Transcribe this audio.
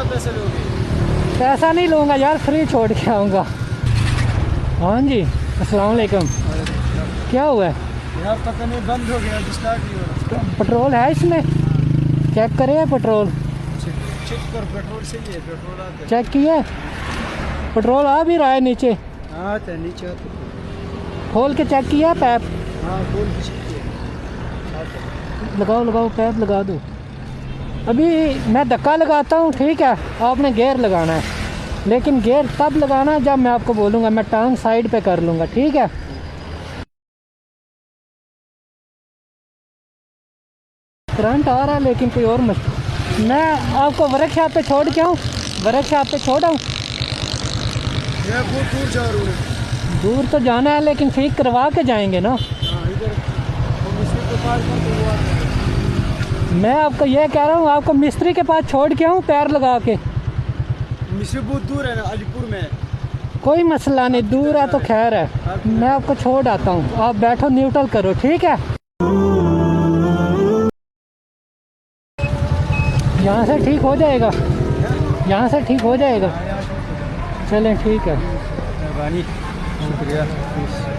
ज़्यादा पैसे लोगे? पैसा नहीं लूँगा यार, फ्री छोड़ के आऊँगा। हाँ जी, अस्सलाम वालेकुम। क्या हुआ है? यार पता नहीं बंद हो गया, स्टार्ट नहीं हो रहा। पेट्रोल है इसमें? चेक करे पेट्रोल। चेक कर, पेट्रोल सही है, पेट्रोल आता है। चेक किया? पेट्रोल आ भी रहा है नीचे? हाँ आता है, नीचे आता है। खोल के चेक किया पैप? हाँ खोल के चेक किया, आता है। लगाओ लगाओ, पैप लगा दो। अभी मैं धक्का लगाता हूँ, ठीक है? आपने गियर लगाना है, लेकिन गियर तब लगाना जब मैं आपको बोलूँगा। मैं टांग साइड पे कर लूँगा, ठीक है? करंट आ रहा है लेकिन कोई और मैं आपको वर्कशॉप पे छोड़ के आऊँ? वर्कशॉप पे छोड़ आऊँ? मैं बहुत दूर जा रहा हूँ। दूर तो जाना है लेकिन ठीक करवा के जाएंगे ना। हाँ इधर मिस्त्री के पास कौन करवा रहा मैं आपको ये कह रहा हूँ, आपको मिस्त्री के पास छोड़ के आऊँ पैर लगा के? है? मिस्त्री बहुत दूर है ना, अलीपुर में है। कोई मसला नहीं, दूर है तो खैर है, मैं आपको छोड़ आता हूँ। आप बैठो, न्यूट्रल करो, ठीक है? यहाँ से ठीक हो जाएगा, यहाँ से ठीक हो जाएगा। चलें ठीक है, मेहरबानी, शुक्रिया। प्लीज़।